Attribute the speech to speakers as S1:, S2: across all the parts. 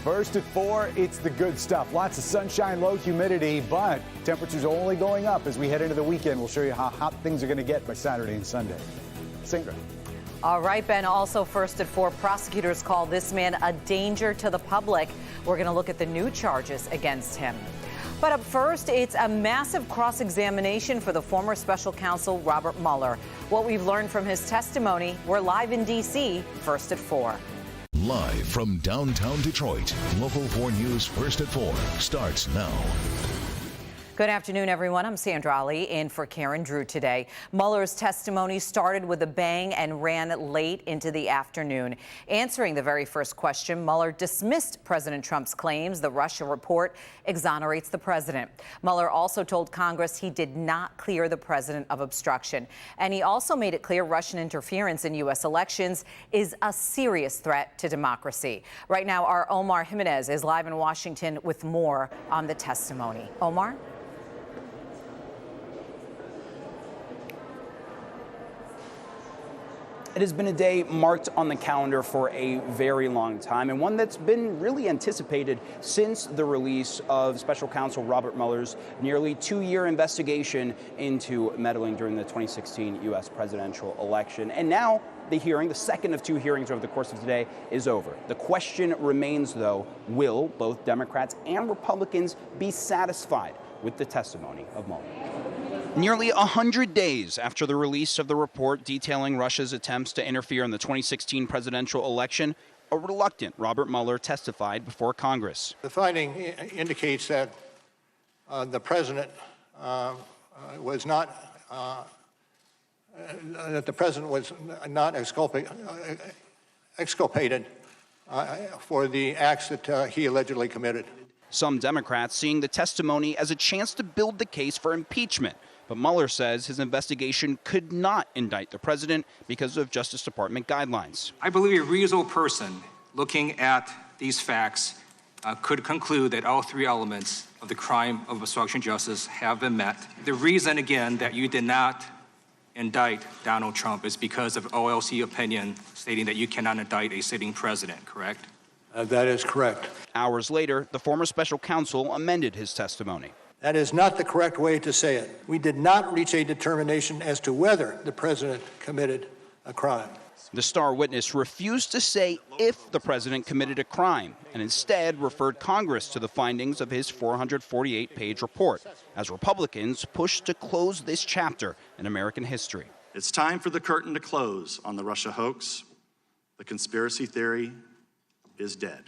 S1: First at 4, it's the good stuff. Lots of sunshine, low humidity, but temperatures are only going up as we head into the weekend. We'll show you how hot things are going to get by Saturday and Sunday. Sandra.
S2: All right, Ben, also first at 4, prosecutors call this man a danger to the public. We're going to look at the new charges against him. But up first, it's a massive cross-examination for the former special counsel Robert Mueller. What we've learned from his testimony, we're live in D.C., first at 4.
S3: Live from downtown Detroit, Local 4 News First at 4 starts now.
S2: Good afternoon, everyone. I'm Sandra Ali in for Karen Drew today. Mueller's testimony started with a bang and ran late into the afternoon. Answering the very first question, Mueller dismissed President Trump's claims the Russia report exonerates the president. Mueller also told Congress he did not clear the president of obstruction. And he also made it clear Russian interference in U.S. elections is a serious threat to democracy. Right now, our Omar Jimenez is live in Washington with more on the testimony. Omar?
S4: It has been a day marked on the calendar for a very long time, and one that's been really anticipated since the release of Special Counsel Robert Mueller's nearly 2-year investigation into meddling during the 2016 U.S. presidential election. And now the hearing, the second of 2 hearings over the course of today, is over. The question remains, though, will both Democrats and Republicans be satisfied with the testimony of Mueller? Nearly 100 days after the release of the report detailing Russia's attempts to interfere in the 2016 presidential election, a reluctant Robert Mueller testified before Congress.
S5: The finding indicates that the president was not exculpated for the acts that he allegedly committed.
S4: Some Democrats seeing the testimony as a chance to build the case for impeachment. But Mueller says his investigation could not indict the president because of Justice Department guidelines.
S6: I believe a reasonable person looking at these facts could conclude that all 3 elements of the crime of obstruction of justice have been met. The reason, again, that you did not indict Donald Trump is because of OLC opinion stating that you cannot indict a sitting president, correct?
S5: That is correct.
S4: Hours later, the former special counsel amended his testimony.
S5: That is not the correct way to say it. We did not reach a determination as to whether the president committed a crime.
S4: The star witness refused to say if the president committed a crime and instead referred Congress to the findings of his 448-page report as Republicans pushed to close this chapter in American history.
S7: It's time for the curtain to close on the Russia hoax. The conspiracy theory is dead.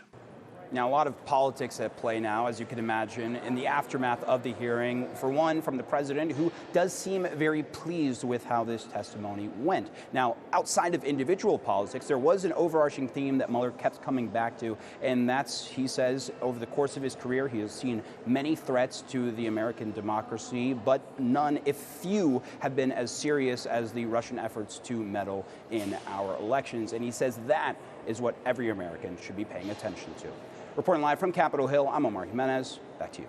S4: Now, a lot of politics at play now, as you can imagine, in the aftermath of the hearing. For one, from the president, who does seem very pleased with how this testimony went. Now, outside of individual politics, there was an overarching theme that Mueller kept coming back to, and that's, he says, over the course of his career, he has seen many threats to the American democracy, but none, if few, have been as serious as the Russian efforts to meddle in our elections. And he says that is what every American should be paying attention to. Reporting live from Capitol Hill, I'm Omar Jimenez. Back to you.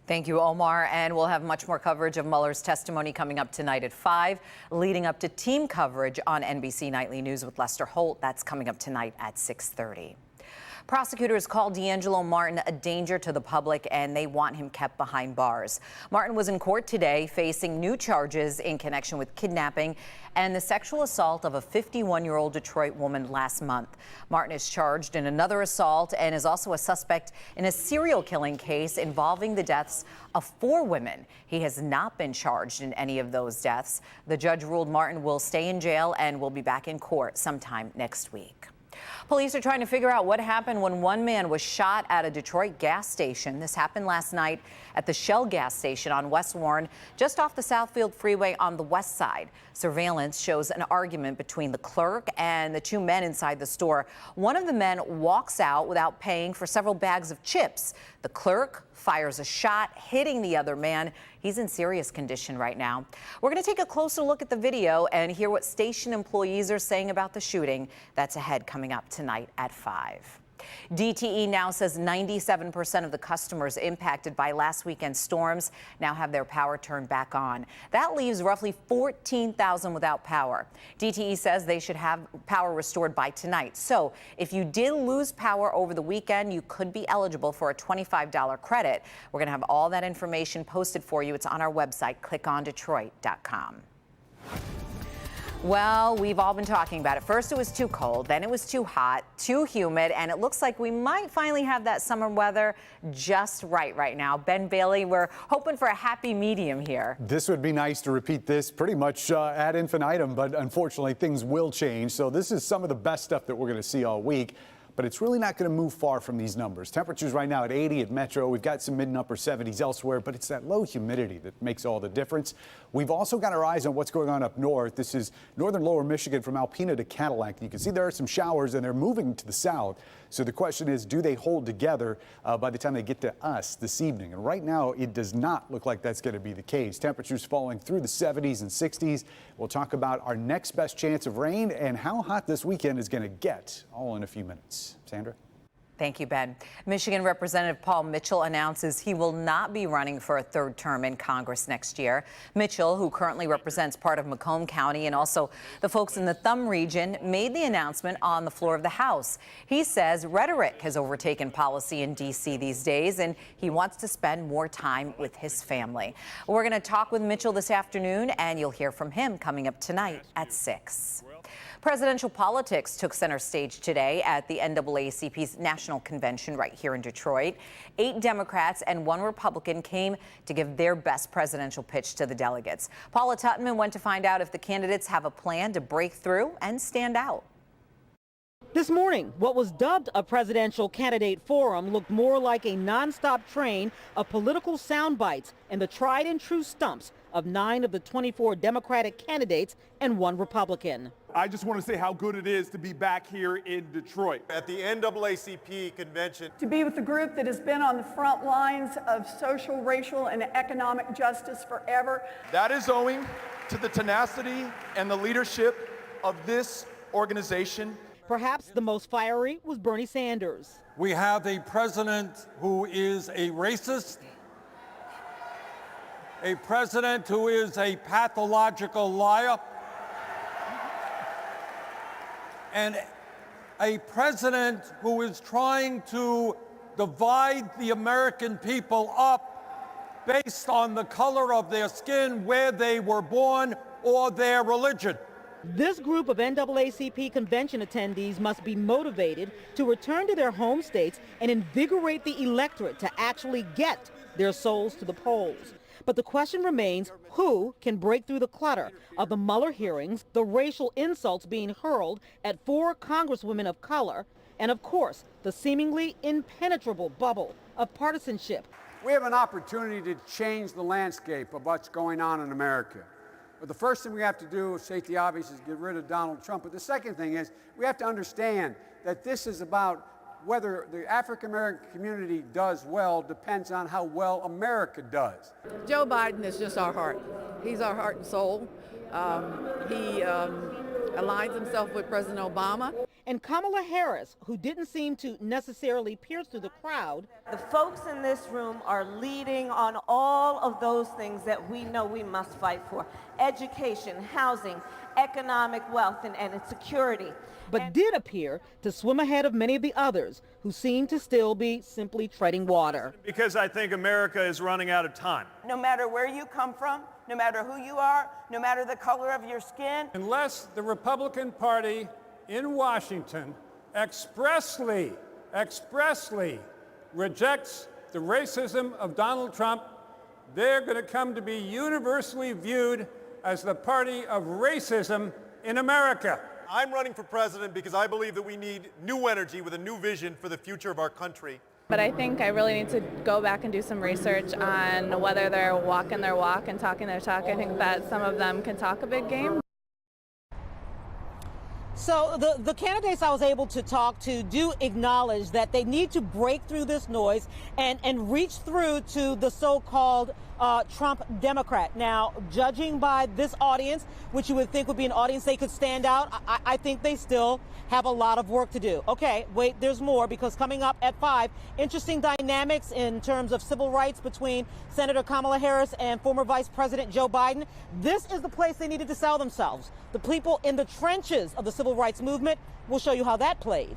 S2: Thank you, Omar. And we'll have much more coverage of Mueller's testimony coming up tonight at 5, leading up to team coverage on NBC Nightly News with Lester Holt. That's coming up tonight at 6:30. Prosecutors called D'Angelo Martin a danger to the public, and they want him kept behind bars. Martin was in court today facing new charges in connection with kidnapping and the sexual assault of a 51-year-old Detroit woman last month. Martin is charged in another assault and is also a suspect in a serial killing case involving the deaths of 4 women. He has not been charged in any of those deaths. The judge ruled Martin will stay in jail and will be back in court sometime next week. Police are trying to figure out what happened when one man was shot at a Detroit gas station. This happened last night at the Shell gas station on West Warren, just off the Southfield Freeway on the west side. Surveillance shows an argument between the clerk and the 2 men inside the store. One of the men walks out without paying for several bags of chips. The clerk fires a shot, hitting the other man. He's in serious condition right now. We're going to take a closer look at the video and hear what station employees are saying about the shooting. That's ahead coming up tonight at 5. DTE now says 97% of the customers impacted by last weekend's storms now have their power turned back on. That leaves roughly 14,000 without power. DTE says they should have power restored by tonight. So if you did lose power over the weekend, you could be eligible for a $25 credit. We're going to have all that information posted for you. It's on our website, clickondetroit.com. Well, we've all been talking about it. First it was too cold, then it was too hot, too humid, and it looks like we might finally have that summer weather just right now. Ben Bailey, we're hoping for a happy medium here.
S1: This would be nice to repeat this pretty much ad infinitum, but unfortunately things will change. So this is some of the best stuff that we're going to see all week. But it's really not going to move far from these numbers. Temperatures right now at 80 at Metro. We've got some mid and upper 70s elsewhere, but it's that low humidity that makes all the difference. We've also got our eyes on what's going on up north. This is northern lower Michigan from Alpena to Cadillac. You can see there are some showers and they're moving to the south. So the question is, do they hold together by the time they get to us this evening? And right now, it does not look like that's going to be the case. Temperatures falling through the 70s and 60s. We'll talk about our next best chance of rain and how hot this weekend is going to get, all in a few minutes. Sandra?
S2: Thank you, Ben. Michigan Representative Paul Mitchell announces he will not be running for a third term in Congress next year. Mitchell, who currently represents part of Macomb County and also the folks in the Thumb region, made the announcement on the floor of the House. He says rhetoric has overtaken policy in D.C. these days, and he wants to spend more time with his family. We're going to talk with Mitchell this afternoon, and you'll hear from him coming up tonight at 6. Presidential politics took center stage today at the NAACP's National Convention right here in Detroit. 8 Democrats and 1 Republican came to give their best presidential pitch to the delegates. Paula Tutman went to find out if the candidates have a plan to break through and stand out.
S8: This morning, what was dubbed a presidential candidate forum looked more like a nonstop train of political sound bites and the tried and true stumps of 9 of the 24 Democratic candidates and 1 Republican.
S9: I just want to say how good it is to be back here in Detroit.
S10: At the NAACP convention.
S11: To be with the group that has been on the front lines of social, racial, and economic justice forever.
S9: That is owing to the tenacity and the leadership of this organization.
S8: Perhaps the most fiery was Bernie Sanders.
S12: We have a president who is a racist, a president who is a pathological liar, and a president who is trying to divide the American people up based on the color of their skin, where they were born, or their religion.
S8: This group of NAACP convention attendees must be motivated to return to their home states and invigorate the electorate to actually get their souls to the polls. But the question remains, who can break through the clutter of the Mueller hearings, the racial insults being hurled at 4 congresswomen of color, and of course, the seemingly impenetrable bubble of partisanship.
S13: We have an opportunity to change the landscape of what's going on in America. But the first thing we have to do, state the obvious, is get rid of Donald Trump. But the second thing is we have to understand that this is about whether the African-American community does well depends on how well America does.
S14: Joe Biden is just our heart. He's our heart and soul. He aligns himself with President Obama.
S8: And Kamala Harris, who didn't seem to necessarily pierce through the crowd.
S15: The folks in this room are leading on all of those things that we know we must fight for. Education, housing, economic wealth, and security.
S8: But did appear to swim ahead of many of the others who seem to still be simply treading water.
S10: Because I think America is running out of time.
S15: No matter where you come from, no matter who you are, no matter the color of your skin.
S12: Unless the Republican Party in Washington expressly rejects the racism of Donald Trump, they're going to come to be universally viewed as the party of racism in America.
S10: I'm running for president because I believe that we need new energy with a new vision for the future of our country.
S16: But I think I really need to go back and do some research on whether they're walking their walk and talking their talk. I think that some of them can talk a big game.
S8: So the candidates I was able to talk to do acknowledge that they need to break through this noise and reach through to the so-called Trump Democrat. Now, judging by this audience, which you would think would be an audience they could stand out, I think they still have a lot of work to do. Okay, wait, there's more, because coming up at 5, interesting dynamics in terms of civil rights between Senator Kamala Harris and former Vice President Joe Biden. This is the place they needed to sell themselves. The people in the trenches of the civil rights movement. We'll show you how that played.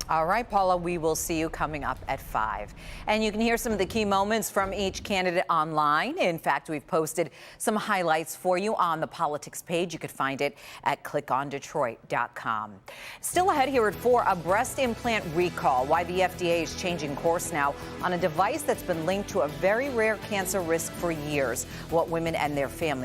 S2: All right, Paula, we will see you coming up at 5. And you can hear some of the key moments from each candidate online. In fact, we've posted some highlights for you on the politics page. You could find it at clickondetroit.com. Still ahead here at 4, a breast implant recall. Why the FDA is changing course now on a device that's been linked to a very rare cancer risk for years. What women and their families